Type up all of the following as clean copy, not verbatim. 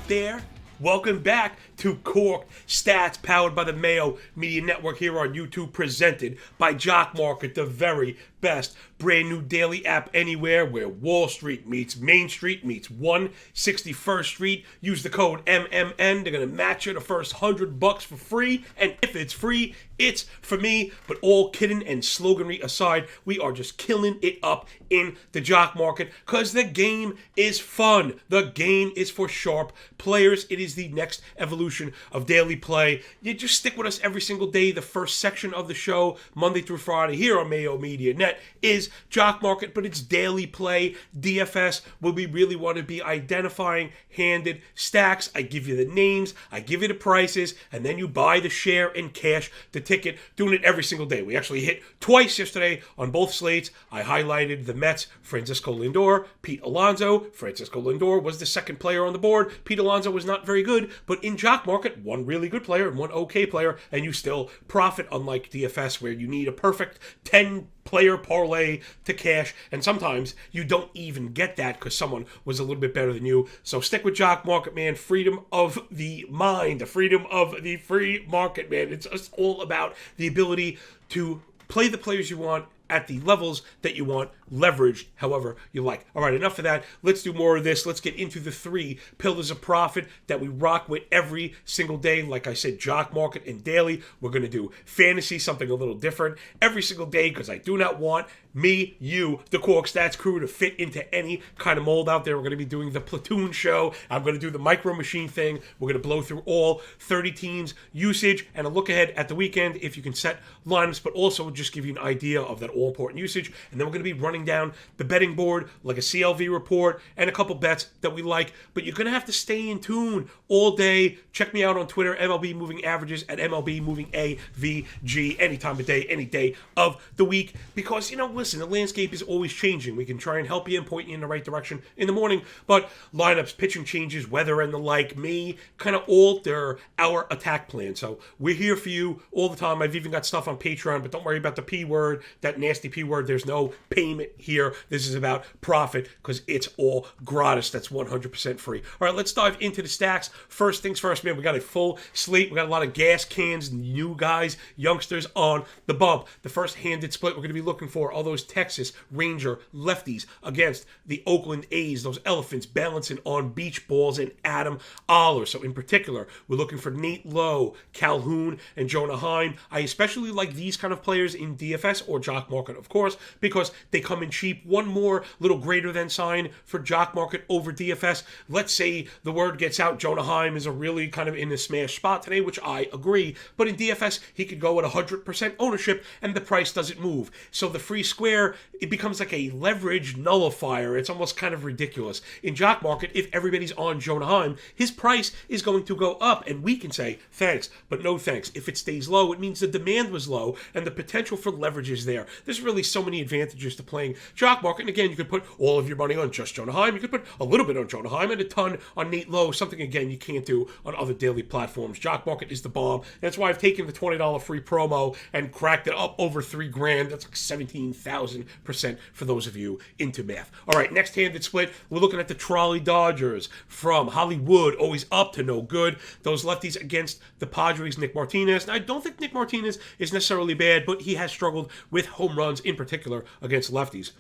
out there? Welcome back to Corked Stats, powered by the Mayo Media Network here on YouTube, presented by Jock Market, the very best brand new daily app anywhere, where Wall Street meets Main Street meets 161st Street. Use the code MMN. They're going to match you the first $100 for free, and if it's free, it's for me. But all kidding and sloganry aside, we are just killing it up in the Jock Market because the game is fun. The game is for sharp players. It is the next evolution of daily play. You just stick with us every single day. The first section of the show, Monday through Friday, here on Mayo Media Net, is Jock Market, but it's daily play, DFS, where we really want to be identifying handed stacks. I give you the names, I give you the prices, and then you buy the share and cash the ticket, doing it every single day. We actually hit twice yesterday on both slates. I highlighted the Mets, Francisco Lindor, Pete Alonso. Francisco Lindor was the second player on the board. Pete Alonso was not very good, but in Jock Market, one really good player and one okay player, and you still profit, unlike DFS, where you need a perfect 10-player parlay to cash, and sometimes you don't even get that because someone was a little bit better than you. So stick with Jock Market, man. Freedom of the mind, the freedom of the free market, man. It's just all about the ability to play the players you want at the levels that you want, leveraged however you like. All right, enough of that. Let's do more of this. Let's get into the 3 pillars of profit that we rock with every single day. Like I said, Jock Market and daily. We're going to do fantasy, something a little different every single day, because I do not want me, you, the Corked Stats crew to fit into any kind of mold out there. We're going to be doing the platoon show. I'm going to do the micro machine thing. We're going to blow through all 30 teams' usage and a look ahead at the weekend if you can set lineups, but also just give you an idea of that all-important usage. And then we're going to be running down the betting board, like a CLV report, and a couple bets that we like. But you're going to have to stay in tune all day. Check me out on Twitter, MLB Moving Averages, at MLB Moving AVG, any time of day, any day of the week. Because, listen, the landscape is always changing. We can try and help you and point you in the right direction in the morning, but lineups, pitching changes, weather, and the like may kind of alter our attack plan. So we're here for you all the time. I've even got stuff on Patreon, but don't worry about the P word, that nasty P word. There's no payment here. This is about profit because it's all gratis. That's 100% free. All right, let's dive into the stacks. First things first, man, we got a full slate. We got a lot of gas cans, new guys, youngsters on the bump. The first handed split we're going to be looking for, all those Texas Ranger lefties against the Oakland A's, those elephants balancing on beach balls and Adam Oller. So in particular, we're looking for Nate Lowe, Calhoun, and Jonah Heim. I especially like these kind of players in DFS or Jock Market, of course, because they come in cheap. One more little greater than sign for Jock Market over DFS. Let's say the word gets out, Jonah Heim is a really kind of in a smash spot today, which I agree. But in DFS, he could go at 100% ownership and the price doesn't move. So the free square, it becomes like a leverage nullifier. It's almost kind of ridiculous. In Jock Market, if everybody's on Jonah Heim, his price is going to go up, and we can say thanks, but no thanks. If it stays low, it means the demand was low and the potential for leverage is there. There's really so many advantages to playing Jock Market. And again, you could put all of your money on just Jonah Heim. You could put a little bit on Jonah Heim and a ton on Nate Lowe, something, again, you can't do on other daily platforms. Jock Market is the bomb. That's why I've taken the $20 free promo and cracked it up over $3,000. That's like 17,000% for those of you into math. All right, next handed split, we're looking at the Trolley Dodgers from Hollywood, always up to no good. Those lefties against the Padres, Nick Martinez. Now, I don't think Nick Martinez is necessarily bad, but he has struggled with home runs, in particular against lefties.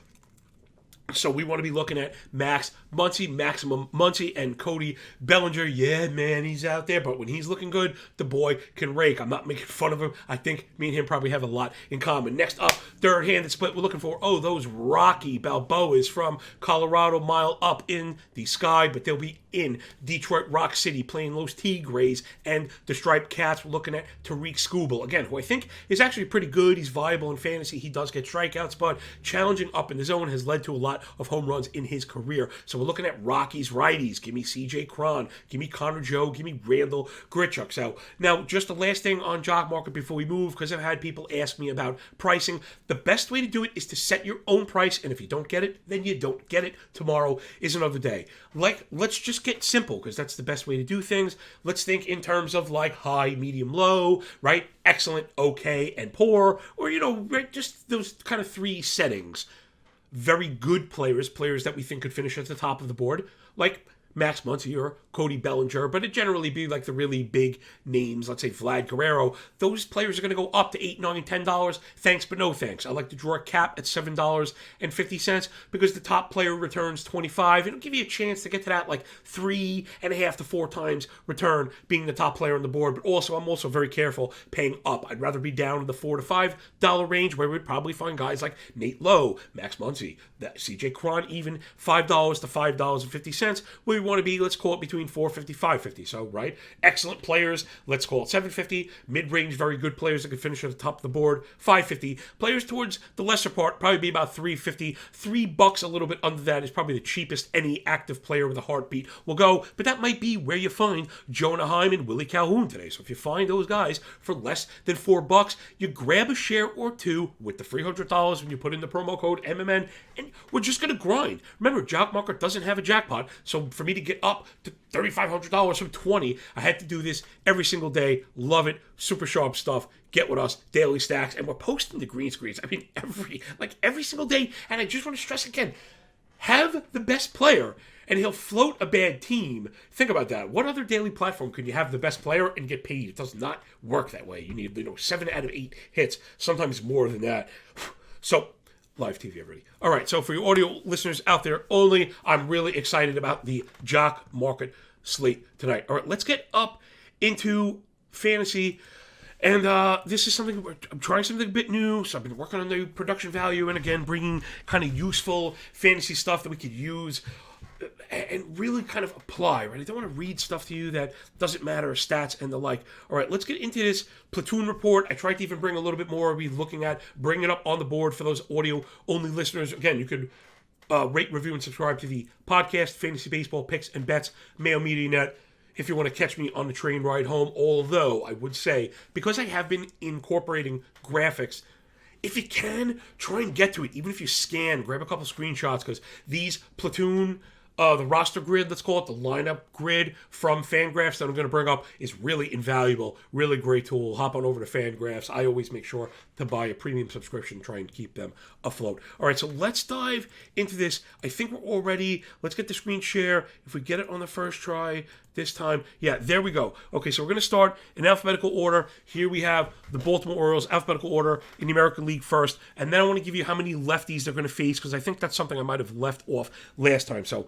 So we want to be looking at Max Muncy, Maximum Muncy, and Cody Bellinger. Yeah, man, he's out there, but when he's looking good, the boy can rake. I'm not making fun of him. I think me and him probably have a lot in common. Next up, third-handed split. We're looking for, those Rocky Balboas from Colorado, mile up in the sky, but they'll be in Detroit Rock City playing Los Tigres and the Striped Cats. We're looking at Tariq Skubal, again, who I think is actually pretty good. He's viable in fantasy. He does get strikeouts, but challenging up in the zone has led to a lot of home runs in his career. So we're looking at Rockies righties. Give me CJ Cron. Give me Connor Joe. Give me Randall Grichuk. So now, just the last thing on Jock Market before we move, because I've had people ask me about pricing. The best way to do it is to set your own price, and if you don't get it, then you don't get it. Tomorrow is another day. Let's just get simple, because that's the best way to do things. Let's think in terms of like high, medium, low, right? Excellent, okay, and poor, or, right, just those kind of 3 settings. Very good players that we think could finish at the top of the board, like Max Muncy or Cody Bellinger, but it'd generally be like the really big names, let's say Vlad Guerrero. Those players are going to go up to $8, $9, $10. Thanks, but no thanks. I like to draw a cap at $7.50 because the top player returns 25. It'll give you a chance to get to that like 3.5 to 4 times return being the top player on the board. But also, I'm also very careful paying up. I'd rather be down in the $4 to $5 range where we'd probably find guys like Nate Lowe, Max Muncy, CJ Cron, even $5 to $5.50. Where we want to be, let's call it between $4.50, $5.50. So, right, excellent players, let's call it $7.50. Mid-range, very good players that can finish at the top of the board, $5.50. Players towards the lesser part, probably be about $3.50. $3 a little bit under that is probably the cheapest any active player with a heartbeat will go. But that might be where you find Jonah Heim and Willie Calhoun today. So if you find those guys for less than $4, you grab a share or two with the $300 when you put in the promo code MMN, and we're just going to grind. Remember, Jock Market doesn't have a jackpot, so for me to get up to $3,500 from $20, I had to do this every single day. Love it. Super sharp stuff. Get with us. Daily stacks. And we're posting the green screens. I mean, every single day. And I just want to stress again, have the best player and he'll float a bad team. Think about that. What other daily platform could you have the best player and get paid? It does not work that way. You need, 7 out of 8 hits, sometimes more than that. So, live TV, everybody. All right, so for your audio listeners out there only, I'm really excited about the Jock Market slate tonight. All right, let's get up into fantasy. And this is something, I'm trying something a bit new, so I've been working on the production value and, again, bringing kind of useful fantasy stuff that we could use and really kind of apply, right? I don't want to read stuff to you that doesn't matter, stats and the like. All right, let's get into this platoon report. I tried to even bring a little bit more. I'll be looking at bringing it up on the board for those audio-only listeners. Again, you could rate, review, and subscribe to the podcast, Fantasy Baseball Picks and Bets, Mayo Media Net, if you want to catch me on the train ride home. Although, I would say, because I have been incorporating graphics, if you can, try and get to it. Even if you scan, grab a couple screenshots, because these platoon, the roster grid, let's call it, the lineup grid from Fangraphs that I'm going to bring up is really invaluable. Really great tool. Hop on over to Fangraphs. I always make sure to buy a premium subscription, try and keep them afloat. All right, so let's dive into this. I think we're all ready. Let's get the screen share. If we get it on the first try this time. Yeah, there we go. Okay, so we're going to start in alphabetical order. Here we have the Baltimore Orioles, alphabetical order in the American League first. And then I want to give you how many lefties they're going to face, because I think that's something I might have left off last time. So,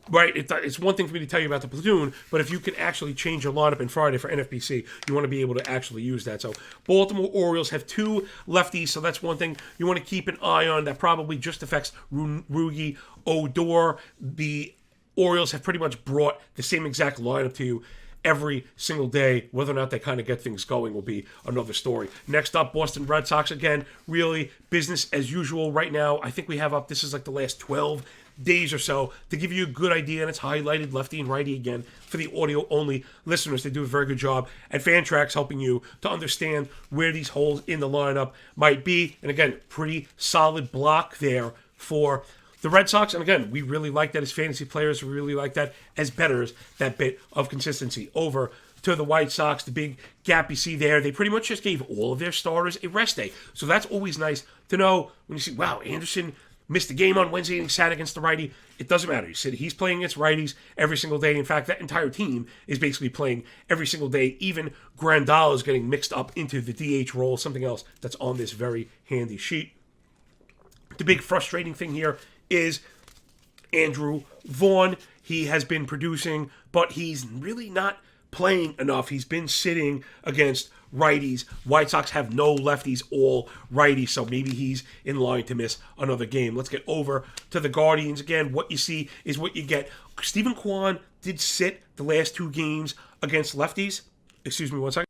right, it's one thing for me to tell you about the platoon, but if you can actually change your lineup in Friday for NFBC, you want to be able to actually use that. So Baltimore Orioles have 2 lefties, so that's one thing you want to keep an eye on. That probably just affects Rugi Odor. The Orioles have pretty much brought the same exact lineup to you every single day. Whether or not they kind of get things going will be another story. Next up, Boston Red Sox. Again, really business as usual right now. I think we have up, this is like the last 12 days or so to give you a good idea, and it's highlighted lefty and righty again for the audio-only listeners. They do a very good job at Fantrax helping you to understand where these holes in the lineup might be. And again, pretty solid block there for the Red Sox. And again, we really like that as fantasy players. We really like that as bettors, that bit of consistency. Over to the White Sox, the big gap you see there, they pretty much just gave all of their starters a rest day. So that's always nice to know when you see, wow, Anderson missed the game on Wednesday and he sat against the righty. It doesn't matter. He's playing against righties every single day. In fact, that entire team is basically playing every single day. Even Grandal is getting mixed up into the DH role, something else that's on this very handy sheet. The big frustrating thing here is Andrew Vaughn. He has been producing, but he's really not playing enough. He's been sitting against righties. White Sox have no lefties, all righties, so maybe he's in line to miss another game. Let's get over to the Guardians. Again, what you see is what you get. Stephen Kwan did sit the last 2 games against lefties. Excuse me one second.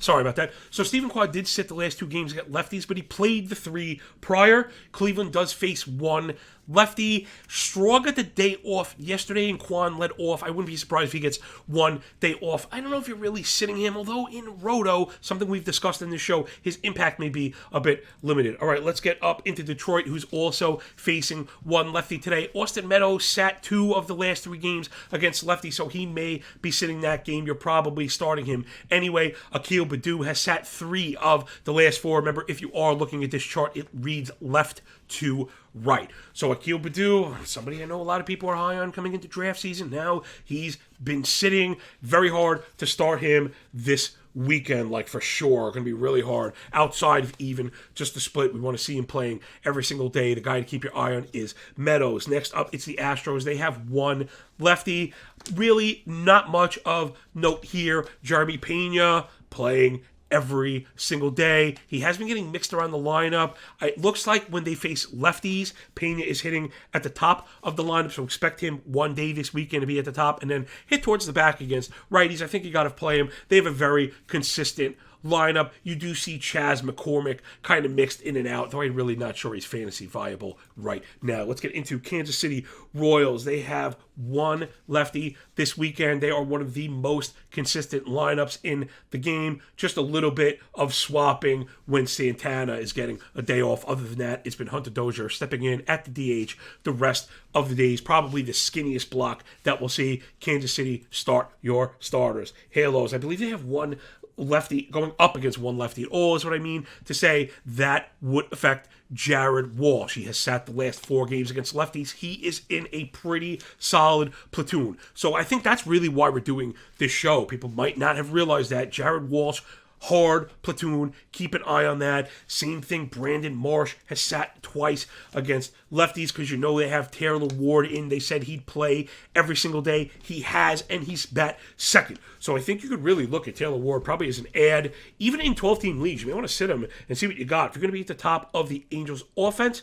Sorry about that. So Stephen Kwan did sit the last 2 games against lefties, but he played the 3 prior. Cleveland does face 1 lefty. Straw got the day off yesterday, and Kwan led off. I wouldn't be surprised if he gets 1 day off. I don't know if you're really sitting him, although in Roto, something we've discussed in this show, his impact may be a bit limited. All right, let's get up into Detroit, who's also facing 1 lefty today. Austin Meadows sat 2 of the last 3 games against lefty, so he may be sitting that game. You're probably starting him anyway. Akil Baddoo has sat 3 of the last 4. Remember, if you are looking at this chart, it reads left to right. So Akil Baddoo, somebody I know a lot of people are high on coming into draft season. Now he's been sitting very hard to start him this weekend, like for sure. Going to be really hard. Outside of even just the split, we want to see him playing every single day. The guy to keep your eye on is Meadows. Next up, it's the Astros. They have one lefty. Really not much of note here. Jeremy Pena playing every single day. He has been getting mixed around the lineup. It looks like when they face lefties, Pena is hitting at the top of the lineup, so expect him one day this weekend to be at the top and then hit towards the back against righties. I think you got to play him. They have a very consistent lineup. You do see Chas McCormick kind of mixed in and out, though I'm really not sure he's fantasy viable right now. Let's get into Kansas City Royals. They have one lefty this weekend. They are one of the most consistent lineups in the game. Just a little bit of swapping when Santana is getting a day off. Other than that, it's been Hunter Dozier stepping in at the DH the rest of the days. Probably the skinniest block that we'll see Kansas City start your starters. Halos, I believe they have one lefty going up against one lefty at all, is what I mean to say. That would affect Jared Walsh. He has sat the last 4 games against lefties. He is in a pretty solid platoon. So I think that's really why we're doing this show. People might not have realized that. Jared Walsh, hard platoon. Keep an eye on that. Same thing, Brandon Marsh has sat twice against lefties because you know they have Taylor Ward in. They said he'd play every single day. He has, and he's bat second. So I think you could really look at Taylor Ward probably as an ad. Even in 12-team leagues, you may want to sit him and see what you got. If you're going to be at the top of the Angels offense,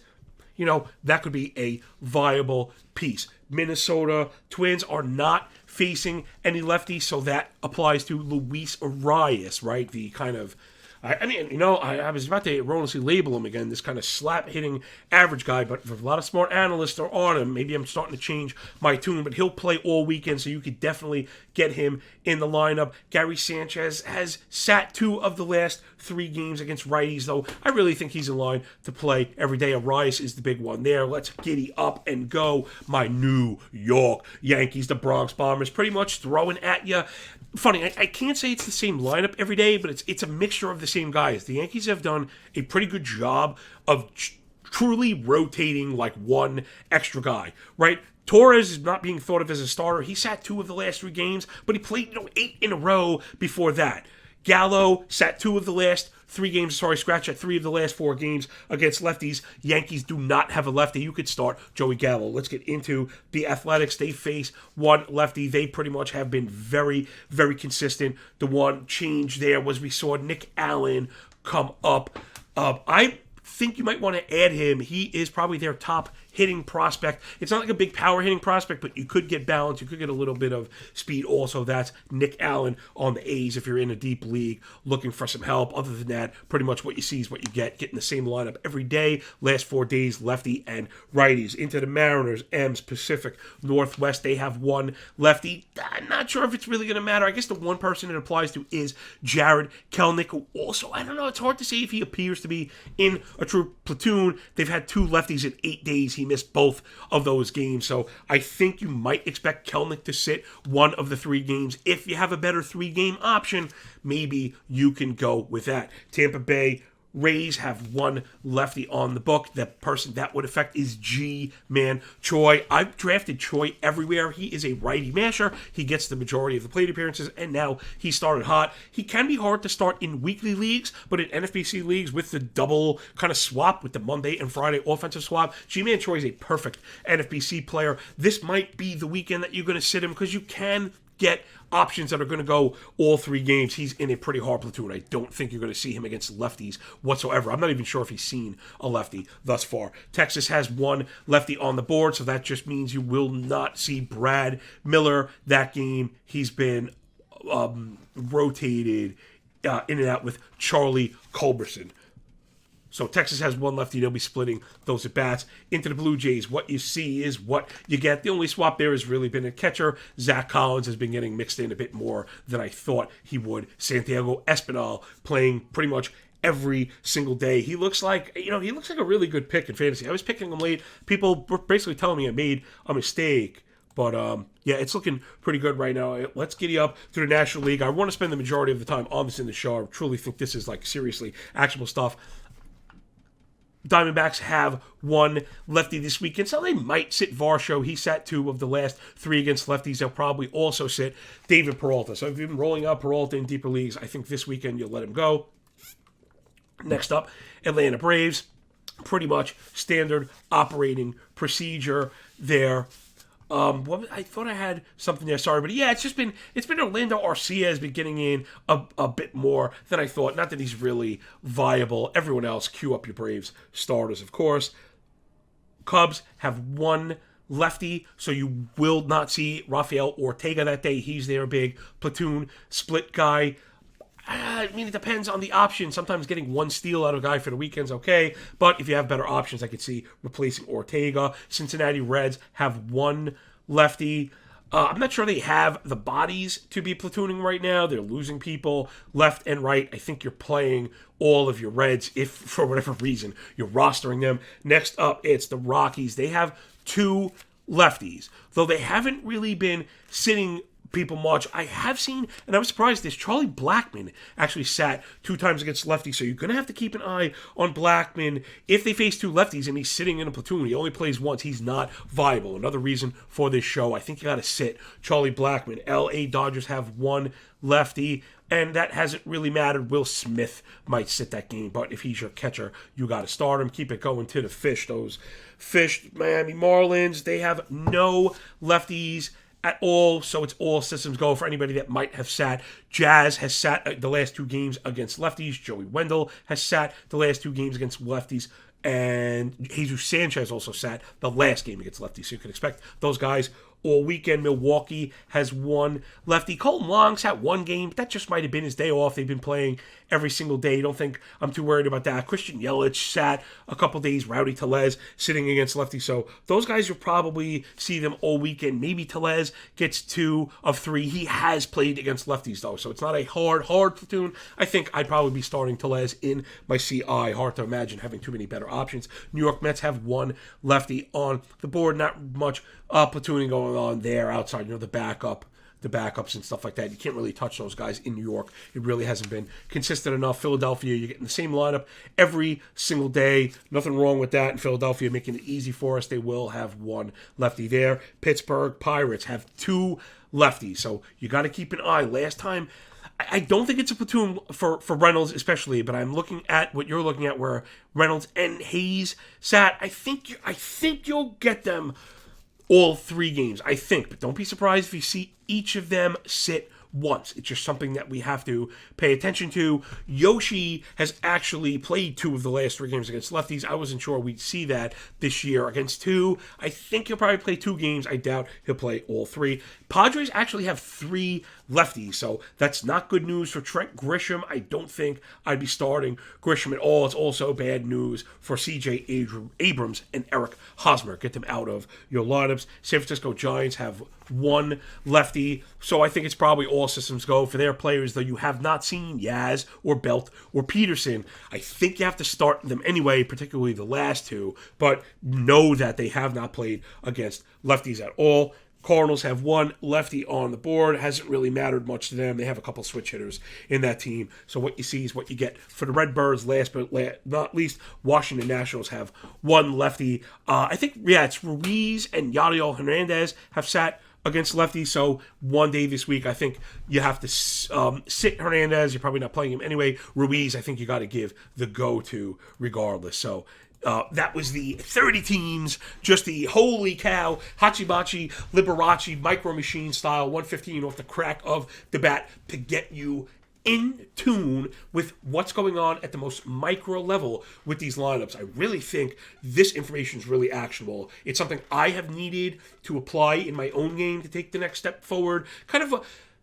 you know, that could be a viable piece. Minnesota Twins are not facing any lefties, so that applies to Luis Arias, right? The kind of, I was about to erroneously label him again, this kind of slap-hitting average guy, but for a lot of smart analysts are on him. Maybe I'm starting to change my tune, but he'll play all weekend, so you could definitely get him in the lineup. Gary Sanchez has sat 2 of the last 3 games against righties, though I really think he's in line to play every day. Arias is the big one there. Let's giddy up and go. My New York Yankees, the Bronx Bombers, pretty much throwing at you. Funny, I can't say it's the same lineup every day, but it's a mixture of the same guys. The Yankees have done a pretty good job of truly rotating like one extra guy, right? Torres is not being thought of as a starter. He sat 2 of the last 3 games, but he played 8 in a row before that. Gallo sat 2 of the last 3 games, scratch at 3 of the last 4 games against lefties. Yankees do not have a lefty. You could start Joey Gallo. Let's get into the Athletics. They face one lefty. They pretty much have been very, very consistent. The one change there was we saw Nick Allen come up. I think you might want to add him. He is probably their top hitting prospect. It's not like a big power hitting prospect, but you could get balance. You could get a little bit of speed also. That's Nick Allen on the A's if you're in a deep league looking for some help. Other than that, pretty much what you see is what you get. Getting the same lineup every day. Last 4 days, lefty and righties. Into the Mariners, M's, Pacific, Northwest. They have one lefty. I'm not sure if it's really going to matter. I guess the one person it applies to is Jared Kelenic, who also, I don't know, it's hard to say if he appears to be in a true platoon. They've had 2 lefties in 8 days. He missed both of those games, so I think you might expect Kelenic to sit 1 of the 3 games. If you have a better 3-game option, maybe you can go with that. Tampa Bay Rays have one lefty on the book. The person that would affect is G-Man Choi. I've drafted Choi everywhere. He is a righty masher. He gets the majority of the plate appearances, and now he started hot. He can be hard to start in weekly leagues, but in NFBC leagues with the double kind of swap, with the Monday and Friday offensive swap, G-Man Choi is a perfect NFBC player. This might be the weekend that you're going to sit him because you can get options that are going to go all 3 games. He's in a pretty hard platoon. I don't think you're going to see him against lefties whatsoever. I'm not even sure if he's seen a lefty thus far. Texas has one lefty on the board, so that just means you will not see Brad Miller that game. He's been rotated in and out with Charlie Culberson. So Texas has one lefty. They'll be splitting those at bats. Into the Blue Jays, what you see is what you get. The only swap there has really been a catcher. Zach Collins has been getting mixed in a bit more than I thought he would. Santiago Espinal playing pretty much every single day. He looks like a really good pick in fantasy. I was picking him late. People were basically telling me I made a mistake. But, yeah, it's looking pretty good right now. Let's giddy up to the National League. I want to spend the majority of the time on this in the show. I truly think this is, like, seriously actionable stuff. Diamondbacks have one lefty this weekend, so they might sit Varsho. He sat 2 of the last 3 against lefties. They'll probably also sit David Peralta. So if you've been rolling out Peralta in deeper leagues, I think this weekend you'll let him go. Next up, Atlanta Braves. Pretty much standard operating procedure there. I thought I had something there. Sorry, but yeah, it's been Orlando Arcia has been getting in a bit more than I thought. Not that he's really viable. Everyone else, cue up your Braves starters, of course. Cubs have one lefty, so you will not see Rafael Ortega that day. He's their big platoon split guy. I mean, it depends on the option. Sometimes getting one steal out of a guy for the weekend's okay, but if you have better options, I could see replacing Ortega. Cincinnati Reds have one lefty. I'm not sure they have the bodies to be platooning right now. They're losing people left and right. I think you're playing all of your Reds if, for whatever reason, you're rostering them. Next up, it's the Rockies. They have 2 lefties, though they haven't really been sitting people much. I have seen, and I was surprised this, Charlie Blackmon actually sat 2 times against lefties, so you're going to have to keep an eye on Blackmon. If they face 2 lefties and he's sitting in a platoon, he only plays once, he's not viable. Another reason for this show, I think you got to sit Charlie Blackmon. LA Dodgers have one lefty, and that hasn't really mattered. Will Smith might sit that game, but if he's your catcher, you got to start him. Keep it going to the Fish. Those Fish, Miami Marlins, they have no lefties at all, so it's all systems go for anybody that might have sat. Jazz has sat the last 2 games against lefties. Joey Wendell has sat the last 2 games against lefties. And Jesus Sanchez also sat the last game against lefties. So you can expect those guys all weekend. Milwaukee has one lefty. Colton Long sat 1 game. That just might have been his day off. They've been playing every single day. Don't think I'm too worried about that. Christian Yelich sat a couple days. Rowdy Tellez sitting against lefty. So those guys, you'll probably see them all weekend. Maybe Tellez gets 2 of 3. He has played against lefties, though. So it's not a hard platoon. I think I'd probably be starting Tellez in my CI. Hard to imagine having too many better options. New York Mets have one lefty on the board. Not much platooning going on there outside, the backups and stuff like that. You can't really touch those guys in New York. It really hasn't been consistent enough. Philadelphia, you're getting the same lineup every single day. Nothing wrong with that. In Philadelphia, making it easy for us. They will have one lefty there. Pittsburgh Pirates have 2 lefties, so you got to keep an eye. Last time, I don't think it's a platoon for Reynolds especially, but I'm looking at what you're looking at where Reynolds and Hayes sat. I think you'll get them all 3 games, I think. But don't be surprised if you see each of them sit once. It's just something that we have to pay attention to. Yoshi has actually played 2 of the last 3 games against lefties. I wasn't sure we'd see that this year against 2. I think he'll probably play 2 games. I doubt he'll play all 3. Padres actually have 3 lefties, so that's not good news for Trent Grisham. I don't think I'd be starting Grisham at all. It's also bad news for C.J. Abrams and Eric Hosmer. Get them out of your lineups. San Francisco Giants have one lefty, so I think it's probably all systems go for their players, though you have not seen Yaz or Belt or Peterson. I think you have to start them anyway, particularly the last 2, but know that they have not played against lefties at all. Cardinals have one lefty on the board. Hasn't really mattered much to them. They have a couple switch hitters in that team. So what you see is what you get. For the Redbirds, last but not least, Washington Nationals have one lefty. I think, it's Ruiz and Yadiel Hernandez have sat against lefties. So one day this week, I think you have to sit Hernandez. You're probably not playing him anyway. Ruiz, I think you got to give the go-to regardless. So that was the 30 teams, just the holy cow, Hachibachi, Liberace, Micro Machine style, 115 off the crack of the bat to get you in tune with what's going on at the most micro level with these lineups. I really think this information is really actionable. It's something I have needed to apply in my own game to take the next step forward.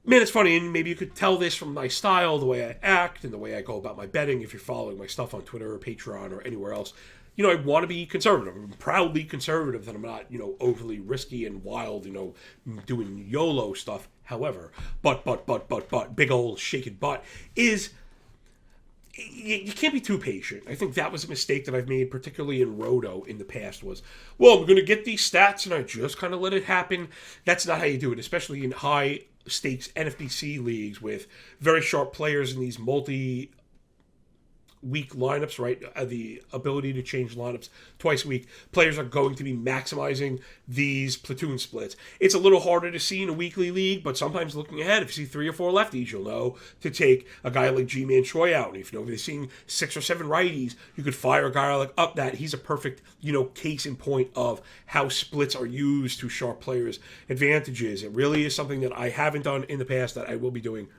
Man, it's funny, and maybe you could tell this from my style, the way I act, and the way I go about my betting if you're following my stuff on Twitter or Patreon or anywhere else. I want to be conservative. I'm proudly conservative that I'm not, overly risky and wild, doing YOLO stuff. However, but, big old shaken butt is you can't be too patient. I think that was a mistake that I've made, particularly in Roto in the past, was, well, I'm going to get these stats and I just kind of let it happen. That's not how you do it, especially in high stakes NFBC leagues with very sharp players in these week lineups, right? The ability to change lineups twice a week. Players are going to be maximizing these platoon splits. It's a little harder to see in a weekly league, but sometimes looking ahead, if you see 3 or 4 lefties, you'll know to take a guy like G-Man Choi out. And if you know they're seeing 6 or 7 righties, you could fire a guy like up that. He's a perfect, case in point of how splits are used to sharp players' advantages. It really is something that I haven't done in the past that I will be doing.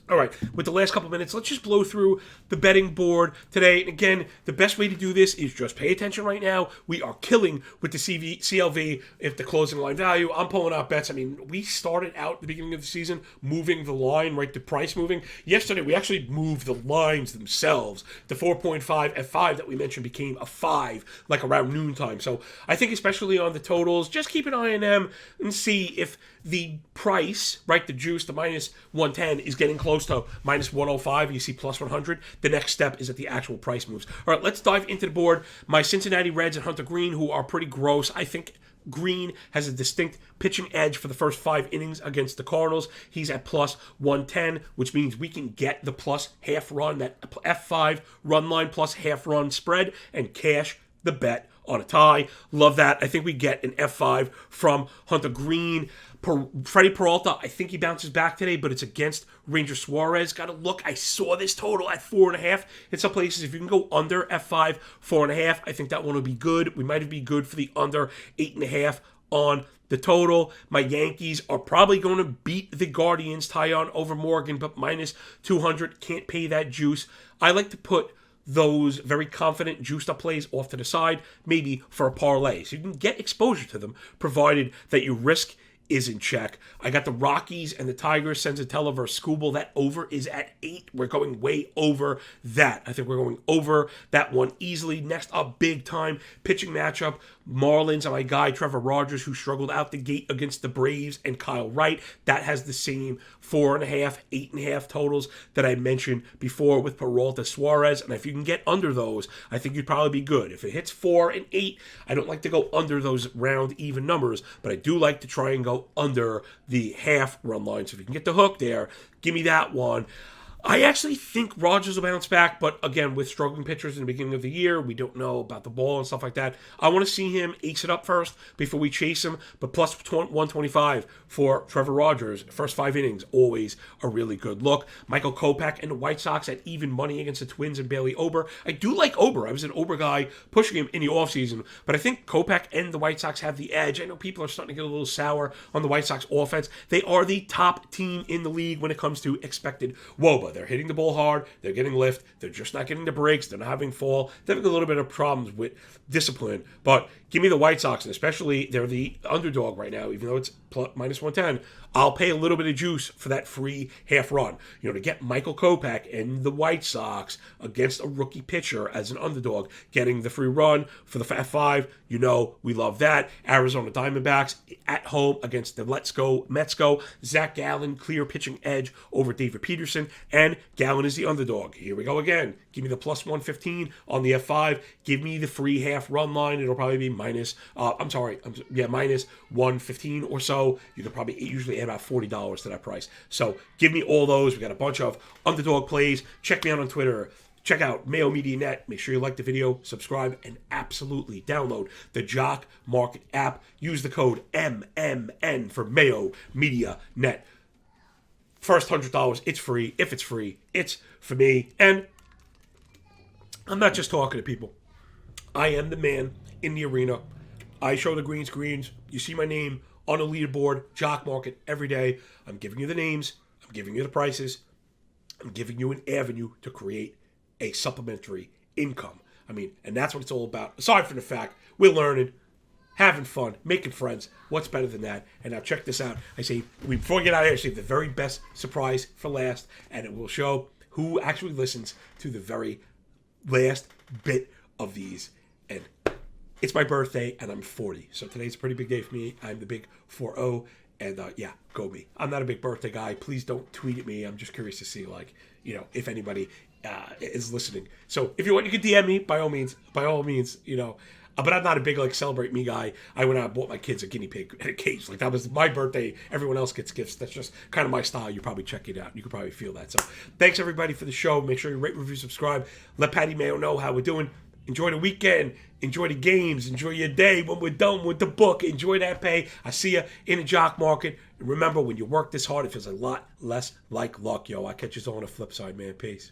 All right, with the last couple minutes, let's just blow through the betting board today. And again, the best way to do this is just pay attention right now. We are killing with the CLV if the closing line value. I'm pulling out bets. I mean, we started out at the beginning of the season moving the line, right, the price moving. Yesterday, we actually moved the lines themselves. The 4.5 F5 that we mentioned became a 5, like around noontime. So I think especially on the totals, just keep an eye on them and see if the price, right, the juice, the minus 110 is getting close to minus 105. You see plus 100. The next step is that the actual price moves. All right, let's dive into the board. My Cincinnati Reds and Hunter Green, who are pretty gross. I think Green has a distinct pitching edge for the first 5 innings against the Cardinals. He's at plus 110, which means we can get the plus half run, that F5 run line plus half run spread, and cash the bet on a tie. Love that. I think we get an F5 from Hunter Green. Freddie Peralta, I think he bounces back today, but it's against Ranger Suarez. Got to look. I saw this total at 4.5 in some places. If you can go under F5, 4.5, I think that one will be good. We might be good for the under 8.5 on the total. My Yankees are probably going to beat the Guardians, Tyon over Morgan, but minus 200. Can't pay that juice. I like to put those very confident juiced up plays off to the side, maybe for a parlay. So you can get exposure to them, provided that your risk is in check. I got the Rockies and the Tigers, Senzatella versus Skubal. That over is at 8. We're going way over that. I think we're going over that one easily. Next up, big time pitching matchup. Marlins and my guy Trevor Rogers, who struggled out the gate against the Braves, and Kyle Wright. That has the same 4.5, 8.5 totals that I mentioned before with Peralta Suarez. And if you can get under those, I think you'd probably be good. If it hits 4 and 8, I don't like to go under those round even numbers, but I do like to try and go under the half run line. So if you can get the hook there, give me that one. I actually think Rogers will bounce back, but again, with struggling pitchers in the beginning of the year, we don't know about the ball and stuff like that. I want to see him ace it up first before we chase him, but plus 125 for Trevor Rogers. First 5 innings, always a really good look. Michael Kopech and the White Sox at even money against the Twins and Bailey Ober. I do like Ober. I was an Ober guy pushing him in the offseason, but I think Kopech and the White Sox have the edge. I know people are starting to get a little sour on the White Sox offense. They are the top team in the league when it comes to expected WOBA. They're hitting the ball hard. They're getting lift. They're just not getting the breaks. They're not having fall. They're having a little bit of problems with discipline. But give me the White Sox, and especially they're the underdog right now, even though it's minus 110. I'll pay a little bit of juice for that free half run. To get Michael Kopech and the White Sox against a rookie pitcher as an underdog, getting the free run for the F5, we love that. Arizona Diamondbacks at home against the Mets go. Zach Gallen, clear pitching edge over David Peterson, and Gallen is the underdog. Here we go again. Give me the plus 115 on the F5. Give me the free half run line. It'll probably be minus 115 or so. You could probably usually add about $40 to that price. So give me all those. We got a bunch of underdog plays. Check me out on Twitter. Check out Mayo Media Net. Make sure you like the video, subscribe, and absolutely download the Jock Market app. Use the code MMN for Mayo Media Net. First $100, it's free. If it's free, it's for me. And I'm not just talking to people. I am the man in the arena. I show the greens. You see my name on the leaderboard, Jock Market, every day. I'm giving you the names. I'm giving you the prices. I'm giving you an avenue to create a supplementary income. And that's what it's all about. Aside from the fact, we're learning, having fun, making friends. What's better than that? And now check this out. I say, before we get out of here, I say the very best surprise for last, and it will show who actually listens to the very last bit of these. And it's my birthday, and I'm 40. So today's a pretty big day for me. I'm the big 4-0, and go me. I'm not a big birthday guy. Please don't tweet at me. I'm just curious to see, if anybody is listening. So if you want, you can DM me by all means, you know. But I'm not a big celebrate me guy. I went out and bought my kids a guinea pig and a cage. That was my birthday. Everyone else gets gifts. That's just kind of my style. You probably check it out. You can probably feel that. So thanks everybody for the show. Make sure you rate, review, subscribe. Let Patty Mayo know how we're doing. Enjoy the weekend. Enjoy the games. Enjoy your day. When we're done with the book, enjoy that pay. I see you in the jock market. And remember, when you work this hard, it feels a lot less like luck, yo. I'll catch you all on the flip side, man. Peace.